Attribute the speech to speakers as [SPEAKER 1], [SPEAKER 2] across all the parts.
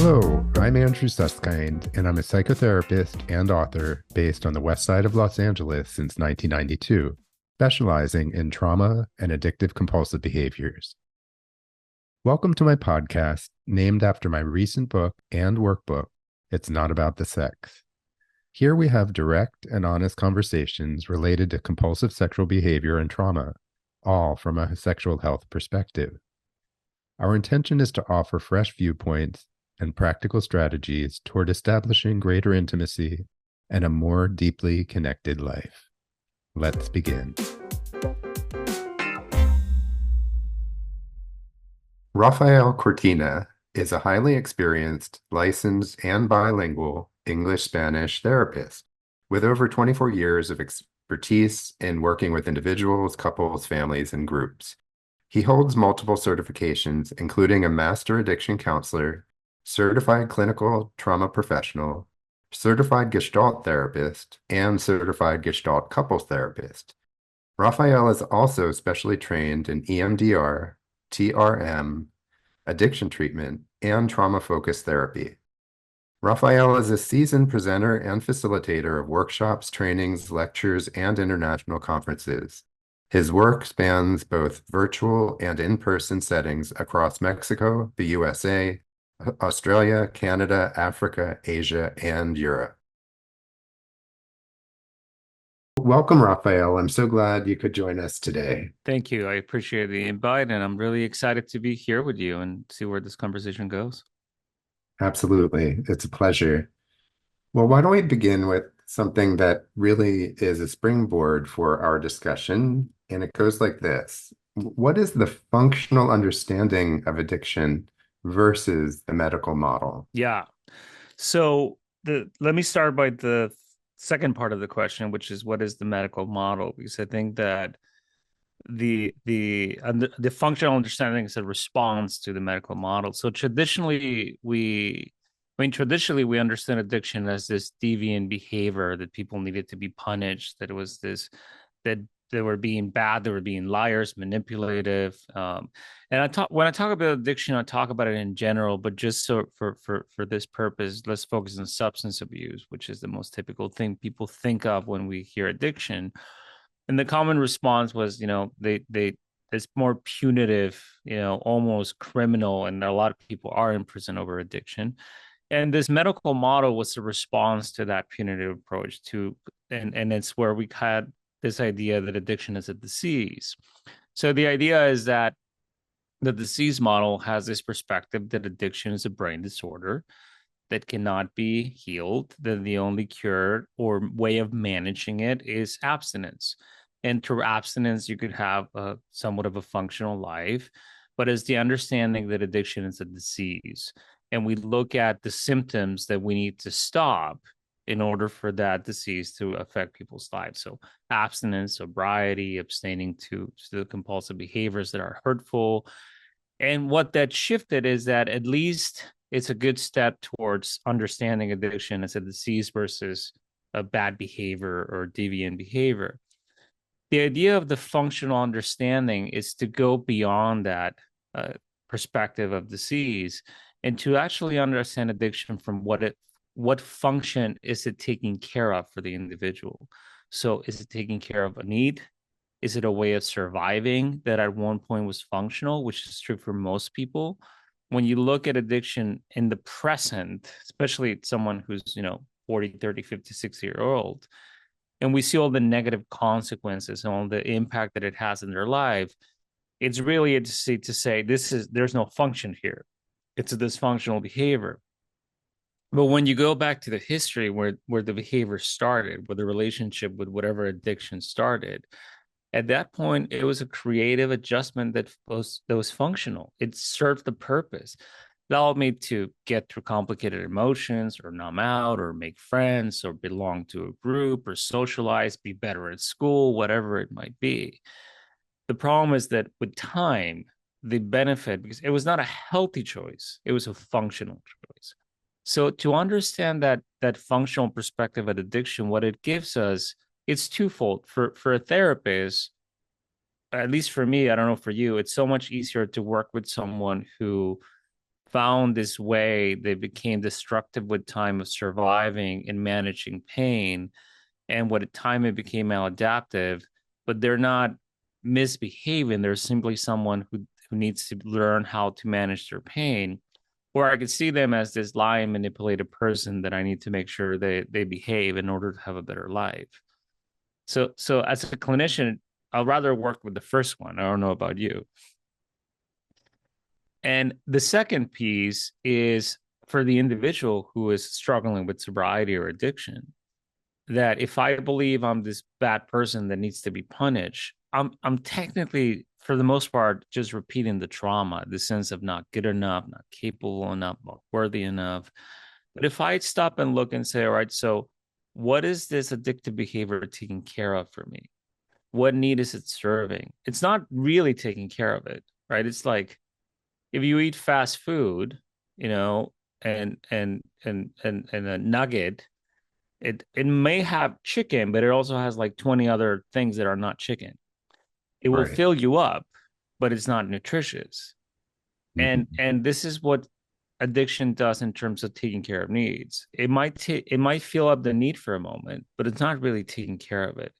[SPEAKER 1] Hello, I'm Andrew Susskind, and I'm a psychotherapist and author based on the west side of Los Angeles since 1992, specializing in trauma and addictive compulsive behaviors. Welcome to my podcast, named after my recent book and workbook, It's Not About the Sex. Here we have direct and honest conversations related to compulsive sexual behavior and trauma, all from a sexual health perspective. Our intention is to offer fresh viewpoints and practical strategies toward establishing greater intimacy and a more deeply connected life. Let's begin. Rafael Cortina is a highly experienced, licensed, and bilingual English-Spanish therapist with over 24 years of expertise in working with individuals, couples, families, and groups. He holds multiple certifications, including a master addiction counselor, certified clinical trauma professional, certified Gestalt therapist, and certified Gestalt couples therapist. Rafael is also specially trained in EMDR, TRM, addiction treatment, and trauma-focused therapy. Rafael is a seasoned presenter and facilitator of workshops, trainings, lectures, and international conferences. His work spans both virtual and in-person settings across Mexico, the USA, Australia, Canada, Africa, Asia, and Europe. Welcome, Rafael. I'm so glad you could join us today.
[SPEAKER 2] Thank you. I appreciate the invite, and I'm really excited to be here with you and see where this conversation goes.
[SPEAKER 1] Absolutely. It's a pleasure. Well, why don't we begin with something that really is a springboard for our discussion? And it goes like this. What is the functional understanding of addiction versus the medical model?
[SPEAKER 2] Yeah. So let me start by the second part of the question, which is what is the medical model? Because I think that the functional understanding is a response to the medical model. So traditionally we understand addiction as this deviant behavior that people needed to be punished, that it was this that they were being bad, they were being liars, manipulative. And when I talk about addiction, I talk about it in general, but just so for this purpose, let's focus on substance abuse, which is the most typical thing people think of when we hear addiction. And the common response was, they it's more punitive, almost criminal, and a lot of people are in prison over addiction. And this medical model was a response to that punitive approach and it's where we had this idea that addiction is a disease. So the idea is that the disease model has this perspective that addiction is a brain disorder that cannot be healed, that the only cure or way of managing it is abstinence. And through abstinence, you could have somewhat of a functional life, but it's the understanding that addiction is a disease. And we look at the symptoms that we need to stop in order for that disease to affect people's lives. So abstinence, sobriety, abstaining to the compulsive behaviors that are hurtful. And what that shifted is that at least it's a good step towards understanding addiction as a disease versus a bad behavior or deviant behavior. The idea of the functional understanding is to go beyond that perspective of disease and to actually understand addiction from what function is it taking care of for the individual. So is it taking care of a need? Is it a way of surviving that at one point was functional, which is true for most people? When you look at addiction in the present, especially someone who's, 40, 30, 50, 60-year-old, and we see all the negative consequences and all the impact that it has in their life, it's really to say there's no function here. It's a dysfunctional behavior. But when you go back to the history where the behavior started, where the relationship with whatever addiction started, at that point, it was a creative adjustment that was functional. It served the purpose. It allowed me to get through complicated emotions or numb out or make friends or belong to a group or socialize, be better at school, whatever it might be. The problem is that with time, the benefit, because it was not a healthy choice, it was a functional choice. So to understand that functional perspective of addiction, what it gives us, it's twofold. For a therapist, at least for me, I don't know for you, it's so much easier to work with someone who found this way. They became destructive with time of surviving and managing pain, and with time it became maladaptive. But they're not misbehaving. They're simply someone who needs to learn how to manage their pain. Or I could see them as this lying, manipulated person that I need to make sure they behave in order to have a better life. So as a clinician, I'll rather work with the first one. I don't know about you. And the second piece is for the individual who is struggling with sobriety or addiction, that if I believe I'm this bad person that needs to be punished, I'm technically, for the most part, just repeating the trauma, the sense of not good enough, not capable enough, not worthy enough. But if I stop and look and say, all right, so what is this addictive behavior taking care of for me? What need is it serving? It's not really taking care of it, right? It's like if you eat fast food, you know, and a nugget, it may have chicken, but it also has like 20 other things that are not chicken. It will
[SPEAKER 1] Right.
[SPEAKER 2] fill you up, but it's not nutritious.
[SPEAKER 1] Mhm.
[SPEAKER 2] And this is what addiction does in terms of taking care of needs. It might fill up the need for a moment, but it's not really taking care of it.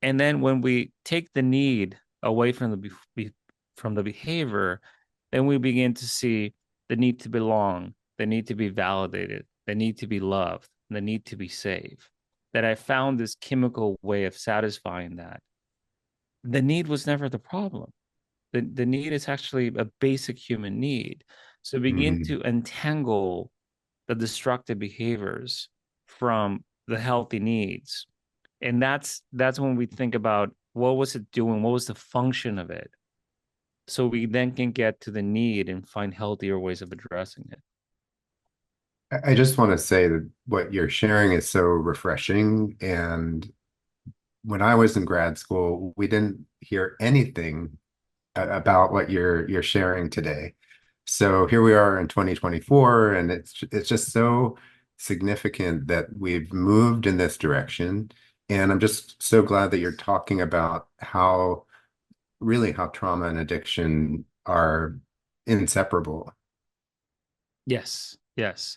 [SPEAKER 2] And then when we take the need away from from the behavior, then we begin to see the need to belong, the need to be validated, the need to be loved, the need to be safe. That I found this chemical way of satisfying that. The need was never the problem. The need is actually a basic human need. So begin
[SPEAKER 1] Mhm.
[SPEAKER 2] to untangle the destructive behaviors from the healthy needs. And that's when we think about what was it doing, what was the function of it, so we then can get to the need and find healthier ways of addressing it.
[SPEAKER 1] I just want to say that what you're sharing is so refreshing. And when I was in grad school, we didn't hear anything about what you're sharing today. So here we are in 2024, and it's just so significant that we've moved in this direction. And I'm just so glad that you're talking about how really how trauma and addiction are inseparable.
[SPEAKER 2] Yes, yes.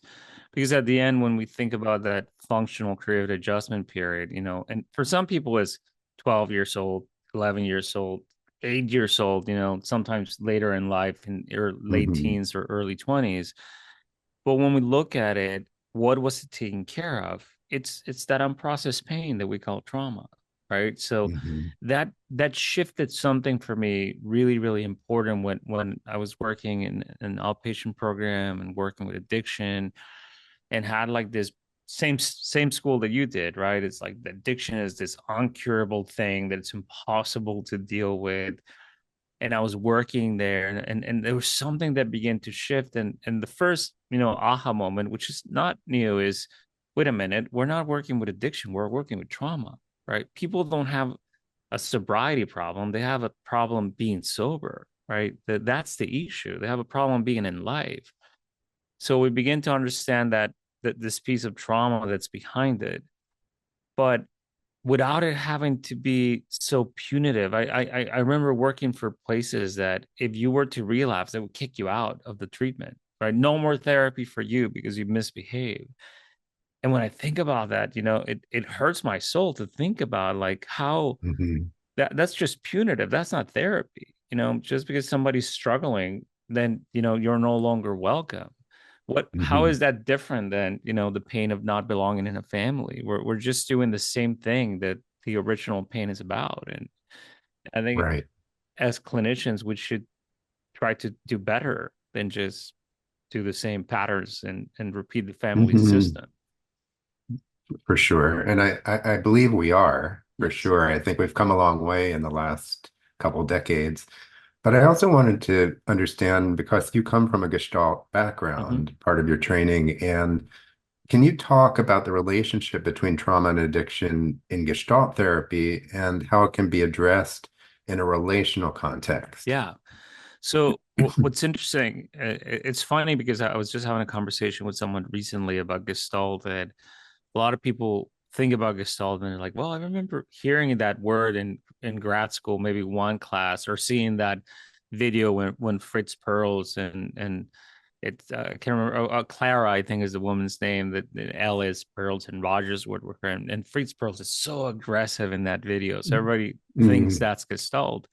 [SPEAKER 2] Because at the end, when we think about that functional creative adjustment period, and for some people it's 12 years old, 11 years old, 8 years old, sometimes later in life in your late
[SPEAKER 1] Hmm.
[SPEAKER 2] teens or early 20s. But when we look at it, what was it taking care of? It's that unprocessed pain that we call trauma, right? So
[SPEAKER 1] Hmm.
[SPEAKER 2] that shifted something for me really, really important when I was working in an outpatient program and working with addiction, and had like this same school that you did, right? It's like the addiction is this uncurable thing that it's impossible to deal with. And I was working there, and there was something that began to shift. And the first, aha moment, which is not new, is wait a minute, we're not working with addiction, we're working with trauma, right? People don't have a sobriety problem, they have a problem being sober, right? That's the issue. They have a problem being in life. So we begin to understand that this piece of trauma that's behind it, but without it having to be so punitive. I remember working for places that if you were to relapse, they would kick you out of the treatment, right? No more therapy for you because you misbehaved. And when I think about that, it hurts my soul to think about like how
[SPEAKER 1] Hmm.
[SPEAKER 2] that's just punitive. That's not therapy. Just because somebody's struggling, then you're no longer welcome. How
[SPEAKER 1] Hmm.
[SPEAKER 2] is that different than the pain of not belonging in a family? We're just doing the same thing that the original pain is about. And I think
[SPEAKER 1] Right.
[SPEAKER 2] as clinicians we should try to do better than just do the same patterns and repeat the family
[SPEAKER 1] Hmm.
[SPEAKER 2] system.
[SPEAKER 1] For sure. And I believe we are, for
[SPEAKER 2] Yes.
[SPEAKER 1] sure. I think we've come a long way in the last couple decades. But I also wanted to understand because you come from a Gestalt
[SPEAKER 2] Hmm.
[SPEAKER 1] background, part of your training, and can you talk about the relationship between trauma and addiction in Gestalt therapy and how it can be addressed in a relational context?
[SPEAKER 2] Yeah. So what's interesting, it's funny because I was just having a conversation with someone recently about Gestalt, and a lot of people think about Gestalt and they're like, well, I remember hearing that word in grad school, maybe one class, or seeing that video when Fritz Perls and It's I can't remember. Clara, I think, is the woman's name. That L is Pearls and Rogers Woodworker, and Fritz Pearls is so aggressive in that video. So everybody thinks
[SPEAKER 1] Mm-hmm.
[SPEAKER 2] that's Gestalt.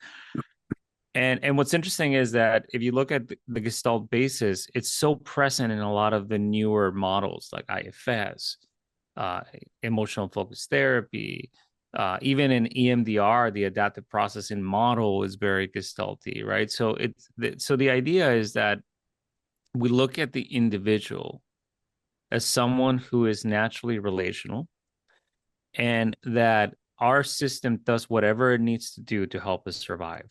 [SPEAKER 2] And what's interesting is that if you look at the Gestalt basis, it's so present in a lot of the newer models like IFS, uh, emotional focused therapy, even in EMDR, the adaptive processing model is very Gestalty, right? So so the idea is that we look at the individual as someone who is naturally relational, and that our system does whatever it needs to do to help us survive.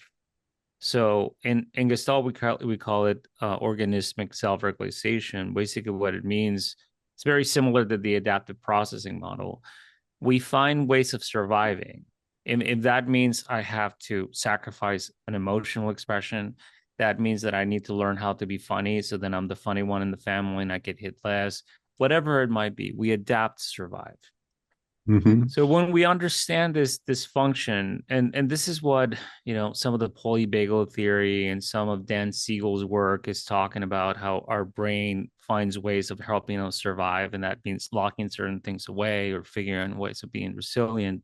[SPEAKER 2] So in Gestalt, we call it organismic self-regulation. Basically, what it means, it's very similar to the adaptive processing model. We find ways of surviving. And if that means I have to sacrifice an emotional expression, that means that I need to learn how to be funny. So then I'm the funny one in the family and I get hit less. Whatever it might be, we adapt to survive.
[SPEAKER 1] Mm-hmm.
[SPEAKER 2] So when we understand this function, and this is what, some of the polybagel theory and some of Dan Siegel's work is talking about, how our brain finds ways of helping us survive, and that means locking certain things away or figuring out ways of being resilient.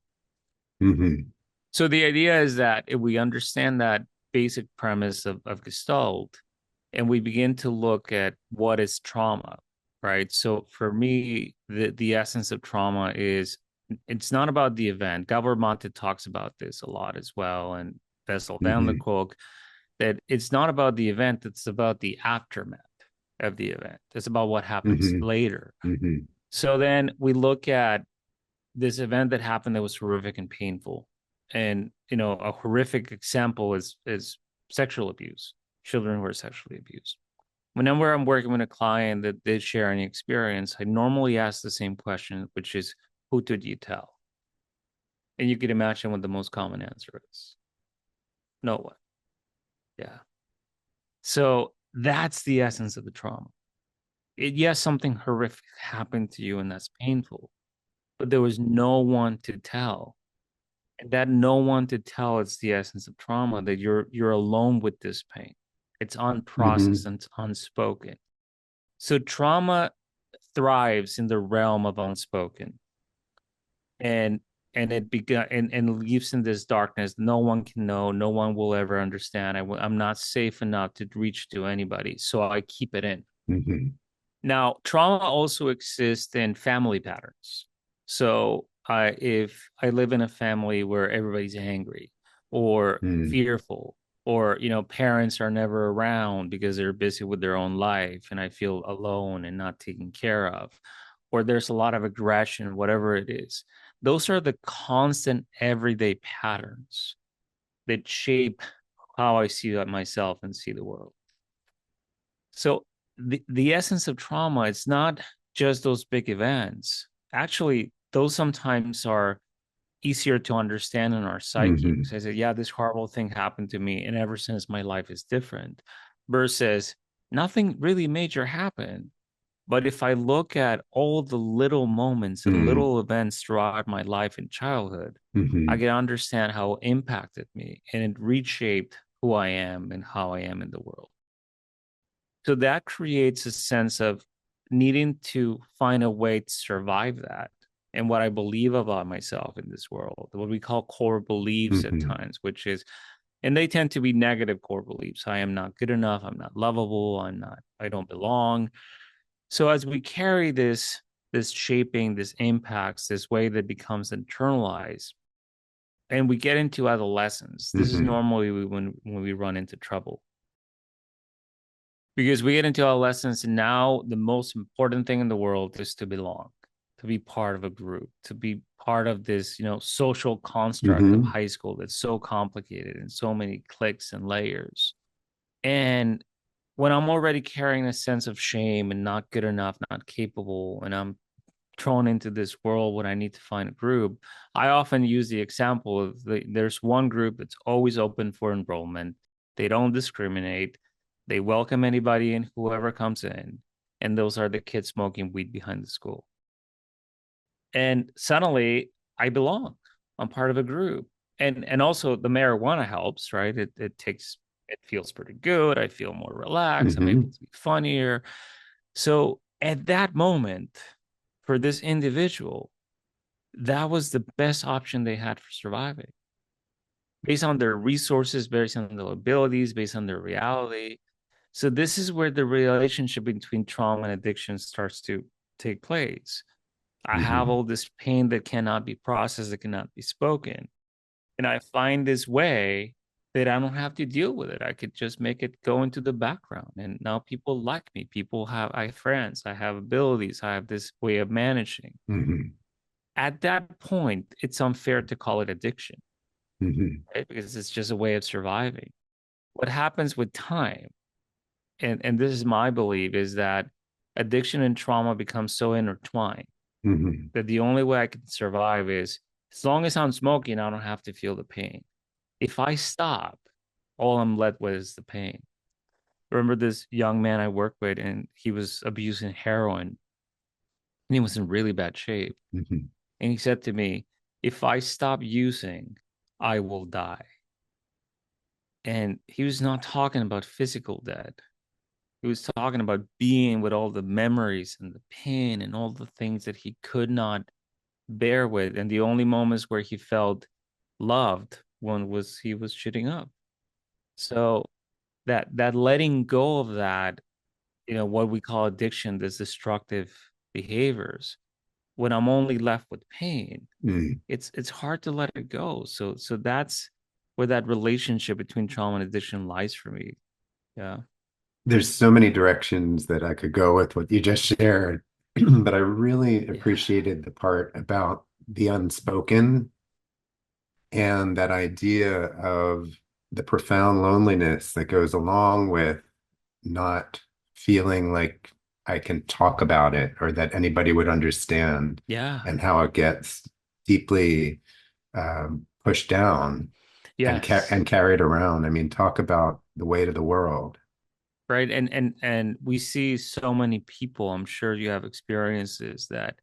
[SPEAKER 1] Mm-hmm.
[SPEAKER 2] So the idea is that if we understand that basic premise of Gestalt, and we begin to look at what is trauma, right? So for me, the essence of trauma is, it's not about the event. Gabor Mate talks about this a lot as well, and Bessel van der
[SPEAKER 1] Mm-hmm.
[SPEAKER 2] Kolk, that it's not about the event, it's about the aftermath of the event. It's about what happens
[SPEAKER 1] Mm-hmm.
[SPEAKER 2] later.
[SPEAKER 1] Mm-hmm.
[SPEAKER 2] So then we look at this event that happened that was horrific and painful. And a horrific example is sexual abuse, children who are sexually abused. Whenever I'm working with a client that did share any experience, I normally ask the same question, which is, who did you tell? And you can imagine what the most common answer is: no one. Yeah. So that's the essence of the trauma. Yes, something horrific happened to you and that's painful, but there was no one to tell. And that no one to tell, it's the essence of trauma, that you're alone with this pain. It's unprocessed
[SPEAKER 1] Mm-hmm.
[SPEAKER 2] and it's unspoken. So trauma thrives in the realm of unspoken, and it began and leaves in this darkness. No one can know, no one will ever understand. I'm not safe enough to reach to anybody, so I keep it in.
[SPEAKER 1] Mm-hmm.
[SPEAKER 2] Now, trauma also exists in family patterns. So, if I live in a family where everybody's angry or fearful, or parents are never around because they're busy with their own life, and I feel alone and not taken care of, or there's a lot of aggression, whatever it is, those are the constant everyday patterns that shape how I see myself and see the world. So the essence of trauma, it's not just those big events. Actually, those sometimes are easier to understand in our psyche.
[SPEAKER 1] Mm-hmm.
[SPEAKER 2] So I said, yeah, this horrible thing happened to me, and ever since my life is different. Versus nothing really major happened. But if I look at all the little moments and
[SPEAKER 1] Mm-hmm.
[SPEAKER 2] little events throughout my life in childhood, I
[SPEAKER 1] Mm-hmm.
[SPEAKER 2] can understand how it impacted me and it reshaped who I am and how I am in the world. So that creates a sense of needing to find a way to survive that. And what I believe about myself in this world, what we call core beliefs at
[SPEAKER 1] Mm-hmm.
[SPEAKER 2] times, which is, and they tend to be negative core beliefs. I am not good enough. I'm not lovable. I don't belong. So as we carry this shaping, this impacts, this way that becomes internalized, and we get into adolescence, this is
[SPEAKER 1] Mm-hmm.
[SPEAKER 2] normally when we run into trouble, because we get into adolescence, and now the most important thing in the world is to belong, to be part of a group, to be part of this social construct of
[SPEAKER 1] Mm-hmm.
[SPEAKER 2] high school that's so complicated and so many cliques and layers. And when I'm already carrying a sense of shame and not good enough, not capable, and I'm thrown into this world when I need to find a group, I often use the example of there's one group that's always open for enrollment. They don't discriminate. They welcome anybody and whoever comes in. And those are the kids smoking weed behind the school. And suddenly I belong. I'm part of a group. And also the marijuana helps, right? It takes It feels pretty good. I feel more relaxed. I'm able
[SPEAKER 1] Hmm.
[SPEAKER 2] to be funnier. So at that moment, for this individual, that was the best option they had for surviving based on their resources, based on their abilities, based on their reality. So this is where the relationship between trauma and addiction starts to take place. I have
[SPEAKER 1] Hmm.
[SPEAKER 2] all this pain that cannot be processed, that cannot be spoken. And I find this way that I don't have to deal with it. I could just make it go into the background. And now people like me. I have friends, I have abilities, I have this way of managing.
[SPEAKER 1] Hmm.
[SPEAKER 2] At that point, it's unfair to call it addiction,
[SPEAKER 1] Hmm.
[SPEAKER 2] right? Because it's just a way of surviving. What happens with time, and this is my belief, is that addiction and trauma become so intertwined
[SPEAKER 1] Hmm.
[SPEAKER 2] that the only way I can survive is as long as I'm smoking, I don't have to feel the pain. If I stop, all I'm left with is the pain. I remember this young man I worked with, and he was abusing heroin, and he was in really bad shape.
[SPEAKER 1] Hmm.
[SPEAKER 2] And he said to me, if I stop using, I will die. And he was not talking about physical death. He was talking about being with all the memories and the pain and all the things that he could not bear with. And the only moments where he felt loved one was he was shooting up. So that letting go of that, what we call addiction, this destructive behaviors, when I'm only left with pain,
[SPEAKER 1] Mm.
[SPEAKER 2] it's hard to let it go. So that's where that relationship between trauma and addiction lies for me. Yeah.
[SPEAKER 1] There's so many directions that I could go with what you just shared, but I really
[SPEAKER 2] Yeah.
[SPEAKER 1] appreciated the part about the unspoken and that idea of the profound loneliness that goes along with not feeling like I can talk about it or that anybody would understand,
[SPEAKER 2] Yeah.
[SPEAKER 1] and how it gets deeply pushed down and
[SPEAKER 2] Yes.
[SPEAKER 1] carried around. I mean, talk about the weight of the world.
[SPEAKER 2] Right. And we see so many people, I'm sure you have experiences that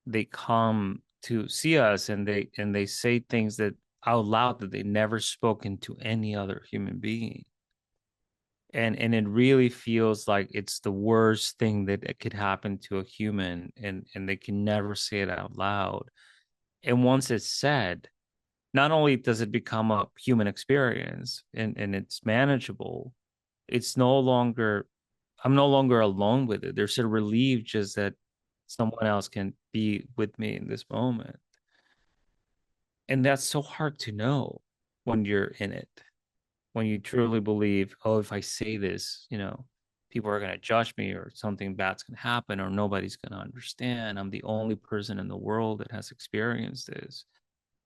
[SPEAKER 2] they come to see us and they say things that out loud that they never spoken to any other human being. And it really feels like it's the worst thing that it could happen to a human, and they can never say it out loud. And once it's said, not only does it become a human experience and it's manageable, it's no longer I'm no longer alone with it. There's a relief just that someone else can be with me in this moment. And that's so hard to know when you're in it, when you truly believe, oh, if I say this, people are going to judge me or something bad's going to happen or nobody's going to understand. I'm the only person in the world that has experienced this.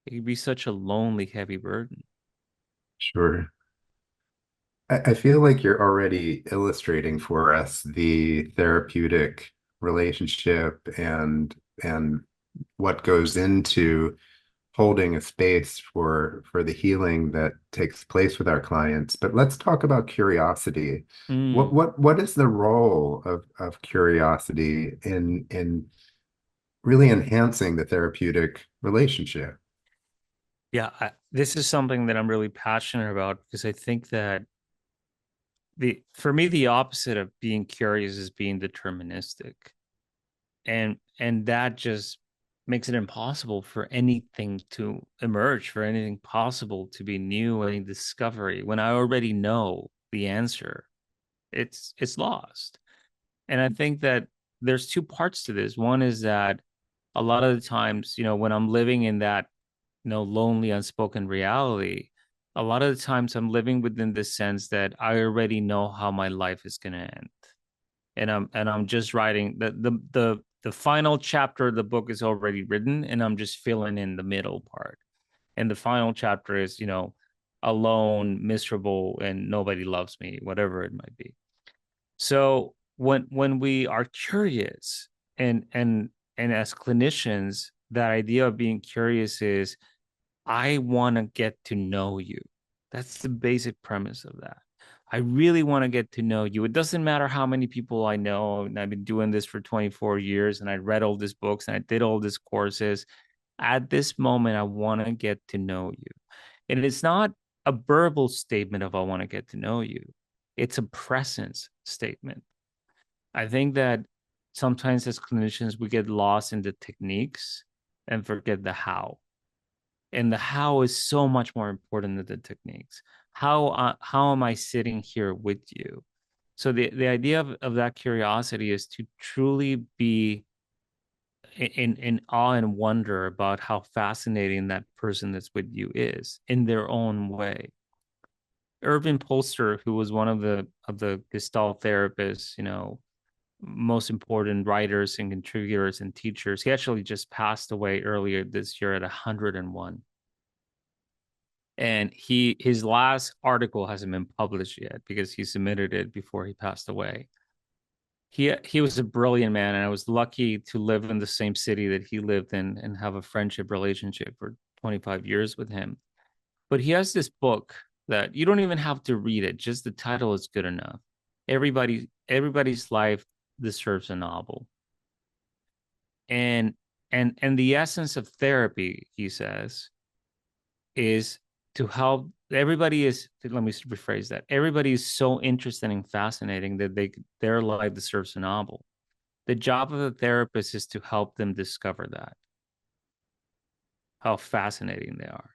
[SPEAKER 2] It can be such a lonely, heavy burden.
[SPEAKER 1] Sure. I feel like you're already illustrating for us the therapeutic relationship and what goes into holding a space for the healing that takes place with our clients. But let's talk about curiosity. What
[SPEAKER 2] Mm.
[SPEAKER 1] what what is the role of curiosity in really enhancing the therapeutic relationship?
[SPEAKER 2] Yeah, this is something that I'm really passionate about because I think that for me the opposite of being curious is being deterministic. And that just makes it impossible for anything to emerge, for anything possible to be new, any discovery. When I already know the answer, it's lost. And I think that there's two parts to this. One is that a lot of the times, when I'm living in that, lonely, unspoken reality, a lot of the times I'm living within the sense that I already know how my life is going to end. And I'm just writing the final chapter of the book is already written, and I'm just filling in the middle part. And the final chapter is, alone, miserable, and nobody loves me, whatever it might be. So when we are curious, and as clinicians, that idea of being curious is I want to get to know you. That's the basic premise of that. I really want to get to know you. It doesn't matter how many people I know. And I've been doing this for 24 years and I read all these books and I did all these courses. At this moment, I want to get to know you. And it's not a verbal statement of I want to get to know you. It's a presence statement. I think that sometimes as clinicians we get lost in the techniques and forget the how. And the how is so much more important than the techniques. How am I sitting here with you? So the idea of that curiosity is to truly be in awe and wonder about how fascinating that person that's with you is in their own way. Irving Polster, who was one of the Gestalt therapists, most important writers and contributors and teachers, he actually just passed away earlier this year at 101. And his last article hasn't been published yet because he submitted it before he passed away. He was a brilliant man, and I was lucky to live in the same city that he lived in and have a friendship relationship for 25 years with him. But he has this book that you don't even have to read it, just the title is good enough. Everybody's life deserves a novel. And and the essence of therapy, he says, is to help everybody is let me rephrase that. Everybody is so interesting and fascinating that their life deserves a novel. The job of the therapist is to help them discover that, how fascinating they are.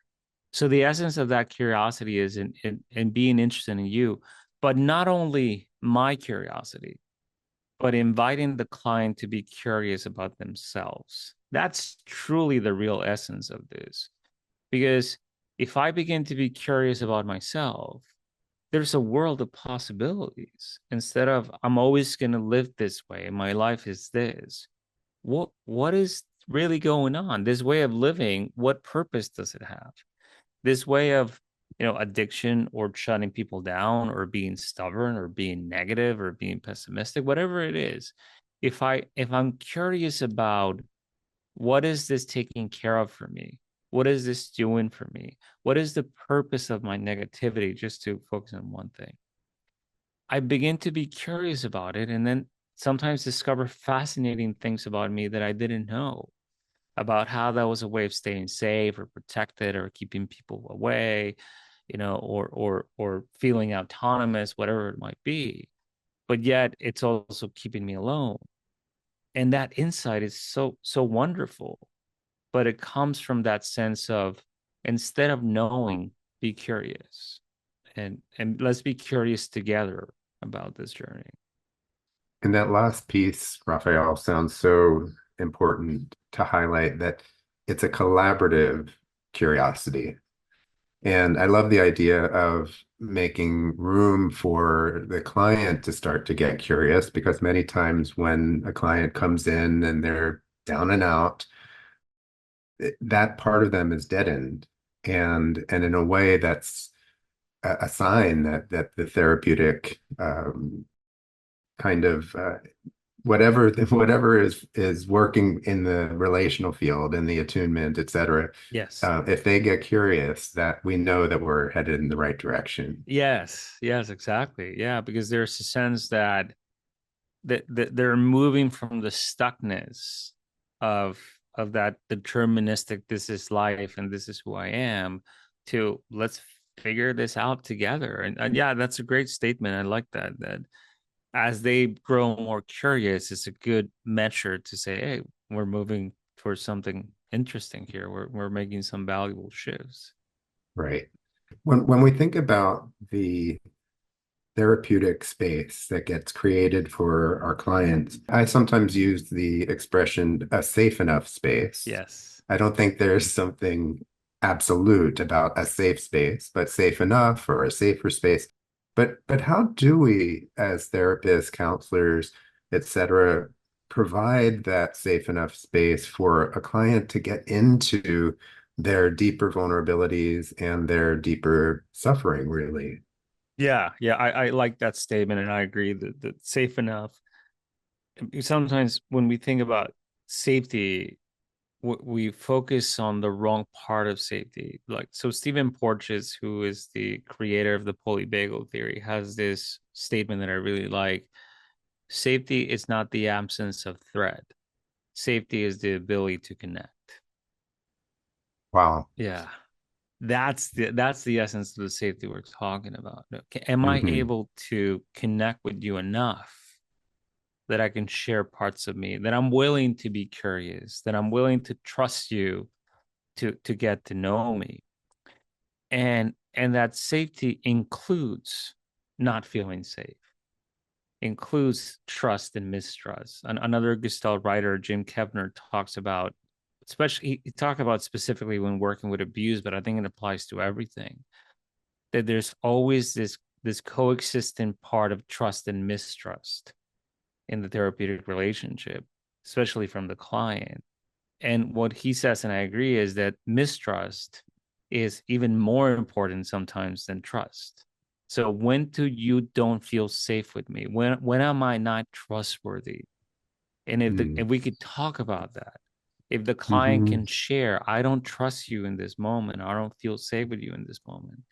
[SPEAKER 2] So the essence of that curiosity is in being interested in you, but not only my curiosity, but inviting the client to be curious about themselves. That's truly the real essence of this. Because if I begin to be curious about myself, there's a world of possibilities. Instead of I'm always going to live this way, my life is this. What is really going on? This way of living, what purpose does it have? This way of, addiction or shutting people down or being stubborn or being negative or being pessimistic, whatever it is. If I'm curious about what is this taking care of for me? What is this doing for me? What is the purpose of my negativity? Just to focus on one thing. I begin to be curious about it and then sometimes discover fascinating things about me that I didn't know about how that was a way of staying safe or protected or keeping people away, or feeling autonomous, whatever it might be. But yet it's also keeping me alone. And that insight is so wonderful, but it comes from that sense of instead of knowing, be curious, and let's be curious together about this journey.
[SPEAKER 1] And that last piece, Rafael, sounds so important to highlight that it's a collaborative curiosity. And I love the idea of making room for the client to start to get curious because many times when a client comes in and they're down and out, that part of them is deadened. And in a way that's a sign that the therapeutic kind of whatever is working in the relational field in the attunement, et cetera,
[SPEAKER 2] Yes.
[SPEAKER 1] if they get curious, that we know that we're headed in the right direction.
[SPEAKER 2] Yes, exactly. Yeah, because there's a sense that they're moving from the stuckness of that deterministic this is life and this is who I am to let's figure this out together. And yeah, that's a great statement. I like that as they grow more curious, it's a good measure to say, hey, we're moving towards something interesting here. We're making some valuable shifts.
[SPEAKER 1] Right. When we think about the therapeutic space that gets created for our clients, I sometimes use the expression a safe enough space.
[SPEAKER 2] Yes.
[SPEAKER 1] I don't think there's something absolute about a safe space, but safe enough or a safer space. But how do we, as therapists, counselors, et cetera, provide that safe enough space for a client to get into their deeper vulnerabilities and their deeper suffering, really?
[SPEAKER 2] Yeah, I like that statement, and I agree that safe enough. Sometimes when we think about safety, we focus on the wrong part of safety. Like, so Stephen Porges, who is the creator of the polyvagal theory, has this statement that I really like. Safety is not the absence of threat. Safety is the ability to connect.
[SPEAKER 1] Wow.
[SPEAKER 2] Yeah. that's the essence of the safety we're talking about. Okay, am I
[SPEAKER 1] Hmm.
[SPEAKER 2] able to connect with you enough that I can share parts of me, that I'm willing to be curious, that I'm willing to trust you to get to know me. And that safety includes not feeling safe, includes trust and mistrust. Another Gestalt writer, Jim Kepner, talks about, especially he talked about specifically when working with abuse, but I think it applies to everything, that there's always this coexistent part of trust and mistrust in the therapeutic relationship, especially from the client. And what he says, and I agree, is that mistrust is even more important sometimes than trust. So when do you don't feel safe with me? When am I not trustworthy? And if we could talk about that, if the client
[SPEAKER 1] Hmm.
[SPEAKER 2] can share, I don't trust you in this moment, I don't feel safe with you in this moment.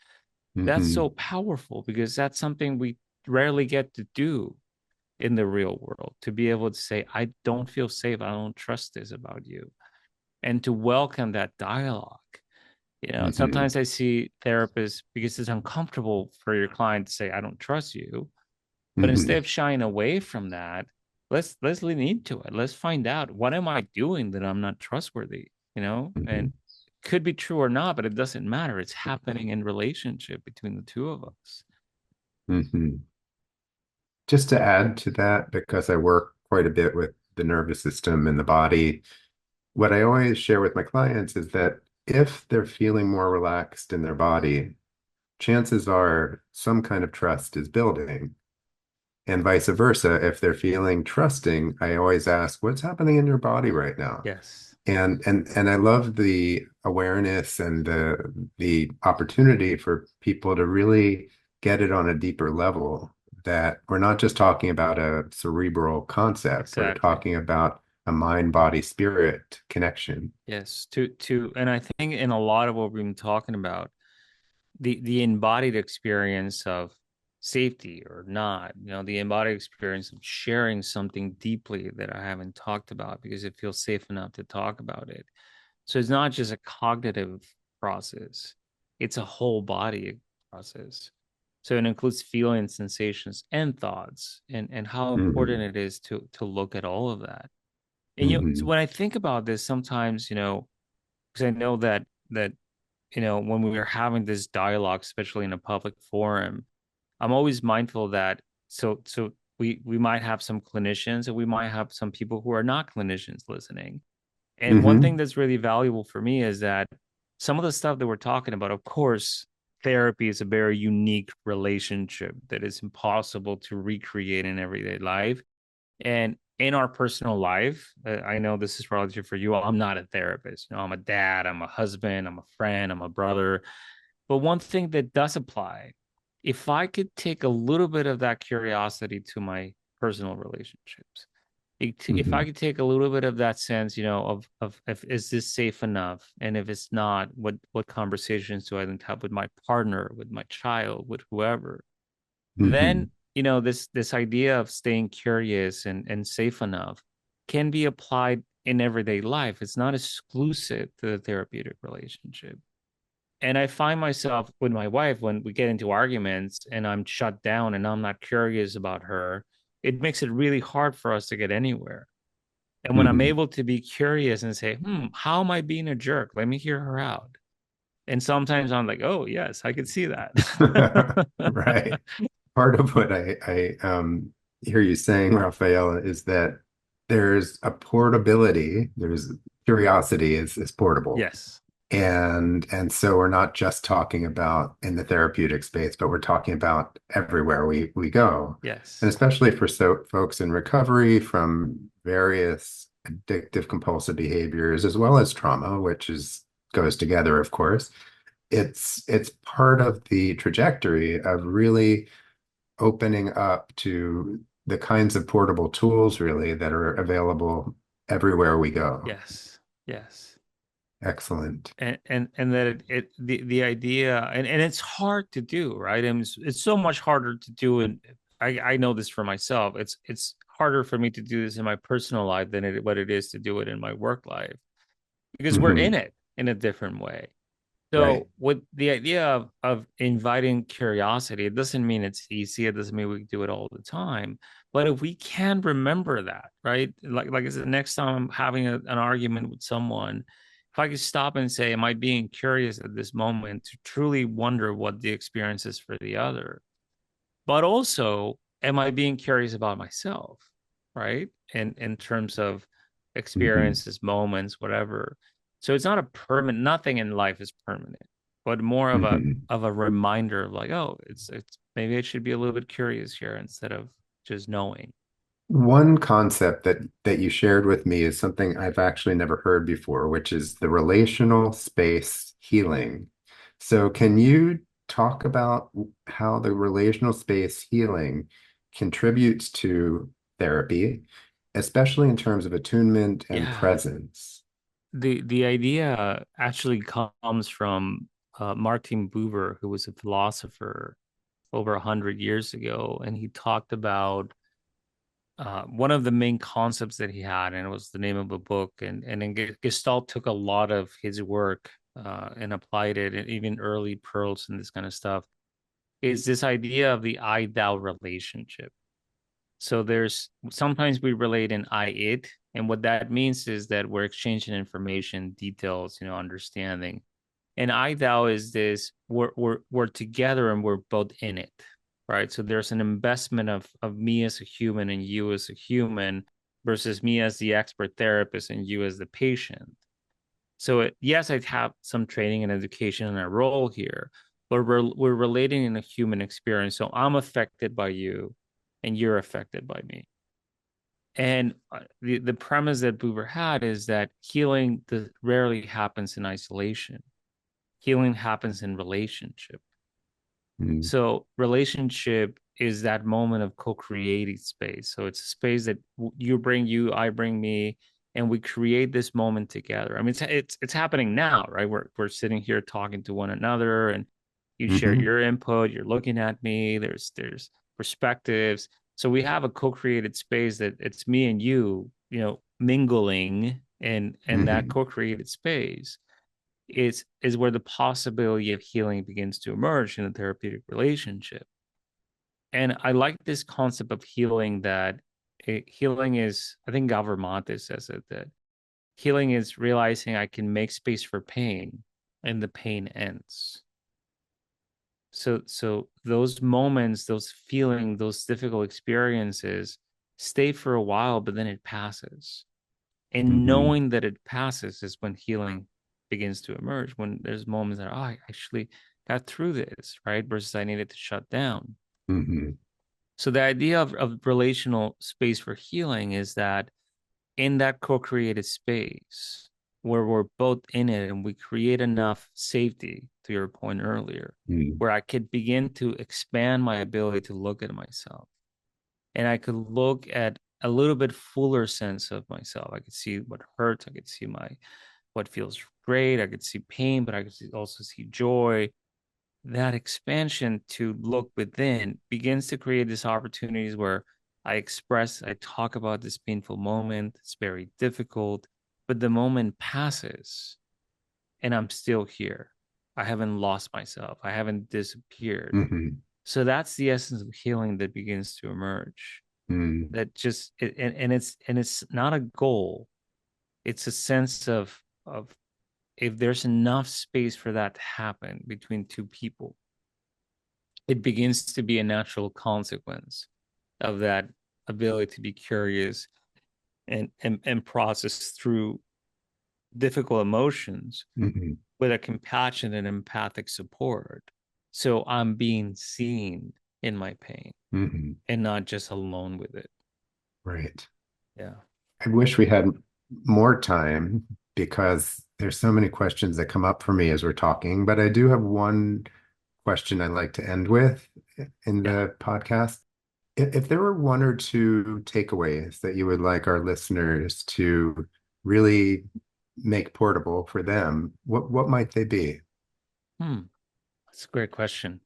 [SPEAKER 2] That's
[SPEAKER 1] Hmm.
[SPEAKER 2] so powerful because that's something we rarely get to do in the real world, to be able to say, I don't feel safe, I don't trust this about you, and to welcome that dialogue.
[SPEAKER 1] Hmm.
[SPEAKER 2] Sometimes I see therapists, because it's uncomfortable for your client to say, I don't trust you. But instead
[SPEAKER 1] Hmm.
[SPEAKER 2] of shying away from that, let's lean into it. Let's find out, what am I doing that I'm not trustworthy, and
[SPEAKER 1] Hmm.
[SPEAKER 2] it could be true or not, but it doesn't matter. It's happening in relationship between the two of us.
[SPEAKER 1] Hmm. Just to add to that, because I work quite a bit with the nervous system and the body, what I always share with my clients is that if they're feeling more relaxed in their body, chances are some kind of trust is building. And vice versa, if they're feeling trusting, I always ask, what's happening in your body right now?
[SPEAKER 2] Yes,
[SPEAKER 1] And I love the awareness and the opportunity for people to really get it on a deeper level, that we're not just talking about a cerebral concept, we're
[SPEAKER 2] exactly.
[SPEAKER 1] talking about a mind, body, spirit connection.
[SPEAKER 2] Yes, and I think in a lot of what we've been talking about, the embodied experience of safety or not, the embodied experience of sharing something deeply that I haven't talked about because it feels safe enough to talk about it. So it's not just a cognitive process, it's a whole body process. So it includes feelings, sensations, and thoughts, and how important
[SPEAKER 1] Hmm.
[SPEAKER 2] it is to look at all of that. And so
[SPEAKER 1] Hmm.
[SPEAKER 2] when I think about this, sometimes, because I know that when we are having this dialogue, especially in a public forum, I'm always mindful that, so we might have some clinicians and we might have some people who are not clinicians listening. And one thing
[SPEAKER 1] Hmm.
[SPEAKER 2] that's really valuable for me is that some of the stuff that we're talking about, of course, therapy is a very unique relationship that is impossible to recreate in everyday life. And in our personal life, I know this is relative for you. I'm not a therapist. I'm a dad, I'm a husband, I'm a friend, I'm a brother. But one thing that does apply, if I could take a little bit of that curiosity to my personal relationships, if I
[SPEAKER 1] Hmm.
[SPEAKER 2] could take a little bit of that sense, of if is this safe enough, and if it's not, what conversations do I then have with my partner, with my child, with whoever, then
[SPEAKER 1] Hmm.
[SPEAKER 2] this idea of staying curious and safe enough can be applied in everyday life. It's not exclusive to the therapeutic relationship. And I find myself with my wife, when we get into arguments and I'm shut down and I'm not curious about her, it makes it really hard for us to get anywhere. And when I'm
[SPEAKER 1] Hmm.
[SPEAKER 2] able to be curious and say, how am I being a jerk? Let me hear her out. And sometimes I'm like, oh, yes, I could see that.
[SPEAKER 1] Right. Part of what I hear you saying, Rafael, is that there's a portability, there's curiosity is portable.
[SPEAKER 2] Yes.
[SPEAKER 1] And so we're not just talking about in the therapeutic space, but we're talking about everywhere we go. And
[SPEAKER 2] Yes.
[SPEAKER 1] especially for folks in recovery from various addictive compulsive behaviors, as well as trauma, which is goes together, of course. It's part of the trajectory of really opening up to the kinds of portable tools really that are available everywhere we go.
[SPEAKER 2] Yes. Yes.
[SPEAKER 1] Excellent.
[SPEAKER 2] And that the idea, and it's hard to do, right? And it's so much harder to do, and I know this for myself. It's harder for me to do this in my personal life than what it is to do it in my work life, because we're in
[SPEAKER 1] Hmm.
[SPEAKER 2] it in a different way.
[SPEAKER 1] Right.
[SPEAKER 2] So with the idea of inviting curiosity, it doesn't mean it's easy. It doesn't mean we do it all the time. But if we can remember that, right? Like I said, next time I'm having an argument with someone, if I could stop and say, am I being curious at this moment to truly wonder what the experience is for the other? But also, am I being curious about myself, right? And in terms of
[SPEAKER 1] Hmm.
[SPEAKER 2] experiences, moments, whatever. So it's not a permanent, nothing in life is permanent, but more
[SPEAKER 1] Hmm.
[SPEAKER 2] of a reminder of like, oh, it's maybe I should be a little bit curious here instead of just knowing.
[SPEAKER 1] One concept that you shared with me is something I've actually never heard before, which is the relational space healing. So can you talk about how the relational space healing contributes to therapy, especially in terms of attunement and
[SPEAKER 2] Yeah.
[SPEAKER 1] presence?
[SPEAKER 2] The idea actually comes from Martin Buber, who was a philosopher over 100 years ago, and he talked about one of the main concepts that he had, and it was the name of a book, and then Gestalt took a lot of his work and applied it, and even early pearls and this kind of stuff, is this idea of the I thou relationship. So there's sometimes we relate in I it, and what that means is that we're exchanging information, details, understanding. And I thou is this we're together and we're both in it, right? So there's an investment of me as a human and you as a human versus me as the expert therapist and you as the patient. So yes, I have some training and education in a role here, but we're relating in a human experience. So I'm affected by you, and you're affected by me. And the premise that Buber had is that healing rarely happens in isolation. Healing happens in relationship.
[SPEAKER 1] Mm.
[SPEAKER 2] So relationship is that moment of co-creating space. So it's a space that you bring you, I bring me, and we create this moment together. I mean, it's happening now, right? We're sitting here talking to one another, and you share
[SPEAKER 1] Hmm.
[SPEAKER 2] your input. You're looking at me. There's perspectives. So we have a co-created space that it's me and you, mingling in that
[SPEAKER 1] Hmm.
[SPEAKER 2] co-created space is where the possibility of healing begins to emerge in a therapeutic relationship. And I like this concept of healing that healing is, I think Gavramatis says it, that healing is realizing I can make space for pain and the pain ends. So those moments, those feelings, those difficult experiences stay for a while, but then it passes. And
[SPEAKER 1] Hmm.
[SPEAKER 2] knowing that it passes is when healing begins to emerge, when there's moments that, oh, I actually got through this, right? Versus I needed to shut down.
[SPEAKER 1] Hmm.
[SPEAKER 2] So the idea of relational space for healing is that in that co-created space where we're both in it and we create enough safety, to your point earlier,
[SPEAKER 1] Hmm.
[SPEAKER 2] where I could begin to expand my ability to look at myself, and I could look at a little bit fuller sense of myself. I could see what hurts. I could see what feels great. I could see pain, but I could also see joy. That expansion to look within begins to create these opportunities where I talk about this painful moment. It's very difficult, but the moment passes and I'm still here. I haven't lost myself. I haven't disappeared.
[SPEAKER 1] Hmm.
[SPEAKER 2] So that's the essence of healing that begins to emerge.
[SPEAKER 1] Hmm.
[SPEAKER 2] That just and it's not a goal. It's a sense of if there's enough space for that to happen between two people, it begins to be a natural consequence of that ability to be curious and process through difficult emotions
[SPEAKER 1] Hmm.
[SPEAKER 2] with a compassion and empathic support. So I'm being seen in my pain
[SPEAKER 1] Hmm.
[SPEAKER 2] and not just alone with it.
[SPEAKER 1] Right.
[SPEAKER 2] Yeah.
[SPEAKER 1] I wish we had more time because there's so many questions that come up for me as we're talking, but I do have one question I'd like to end with in
[SPEAKER 2] Yeah.
[SPEAKER 1] the podcast. If there were one or two takeaways that you would like our listeners to really make portable for them, what might they be?
[SPEAKER 2] That's a great question.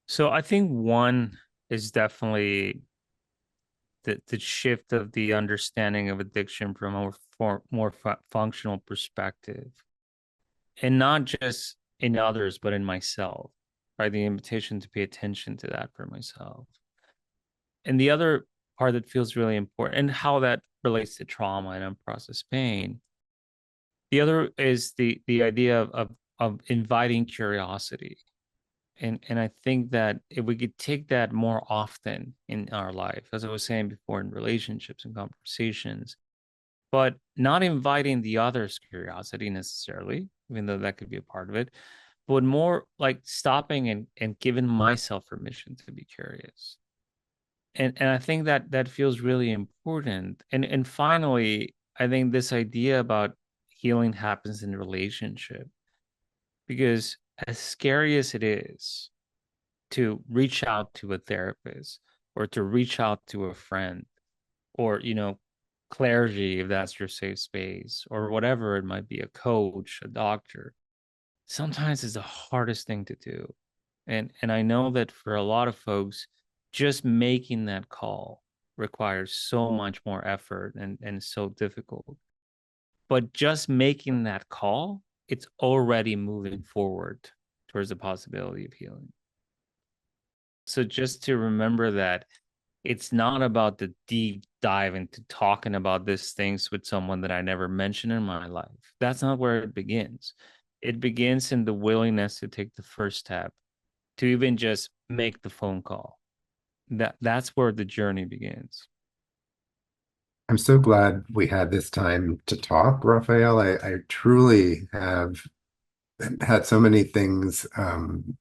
[SPEAKER 2] So I think one is definitely the shift of the understanding of addiction from a more functional perspective, and not just in others, but in myself, right? The invitation to pay attention to that for myself. And the other part that feels really important, and how that relates to trauma and unprocessed pain. The other is the idea of inviting curiosity. And I think that if we could take that more often in our life, as I was saying before, in relationships and conversations, but not inviting the other's curiosity necessarily, even though that could be a part of it, but more like stopping and giving myself permission to be curious. And I think that that feels really important. And finally, I think this idea about healing happens in relationship, because as scary as it is to reach out to a therapist or to reach out to a friend, or clergy, if that's your safe space, or whatever it might be, a coach, a doctor, sometimes it's the hardest thing to do. And I know that for a lot of folks, just making that call requires so much more effort and so difficult. But just making that call, it's already moving forward towards the possibility of healing. So just to remember that it's not about the deep dive into talking about these things with someone that I never mentioned in my life. That's not where it begins. It begins in the willingness to take the first step, to even just make the phone call. That's where the journey begins.
[SPEAKER 1] I'm so glad we had this time to talk, Rafael. I truly have had so many things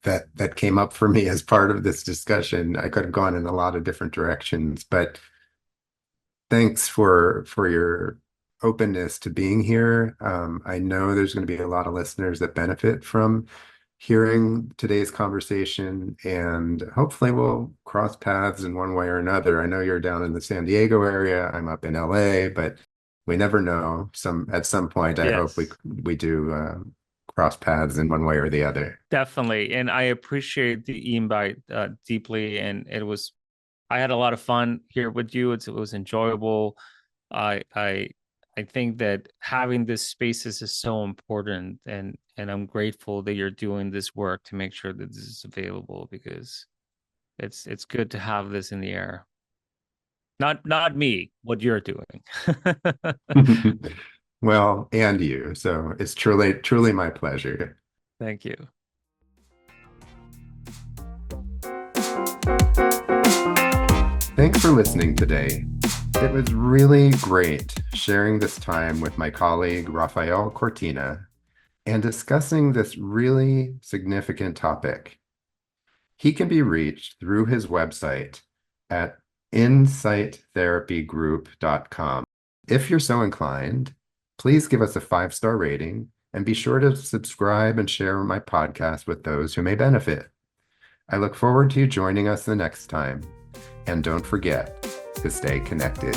[SPEAKER 1] that came up for me as part of this discussion. I could have gone in a lot of different directions, but thanks for your openness to being here. I know there's going to be a lot of listeners that benefit from hearing today's conversation, and hopefully we'll cross paths in one way or another. I know you're down in the San Diego area. I'm up in LA, but we never know. At some point, I hope
[SPEAKER 2] Yes,
[SPEAKER 1] we do cross paths in one way or the other.
[SPEAKER 2] definitely. And I appreciate the invite deeply. And I had a lot of fun here with you. It was enjoyable. I I I think that having this spaces is so important, and I'm grateful that you're doing this work to make sure that this is available, because it's good to have this in the air. Not me, what you're doing.
[SPEAKER 1] Well, and you. So it's truly my pleasure.
[SPEAKER 2] Thank you.
[SPEAKER 1] Thanks for listening today. It was really great sharing this time with my colleague Rafael Cortina and discussing this really significant topic. He can be reached through his website at insighttherapygroup.com. If you're so inclined, please give us a 5-star rating and be sure to subscribe and share my podcast with those who may benefit. I look forward to you joining us the next time. And don't forget to stay connected.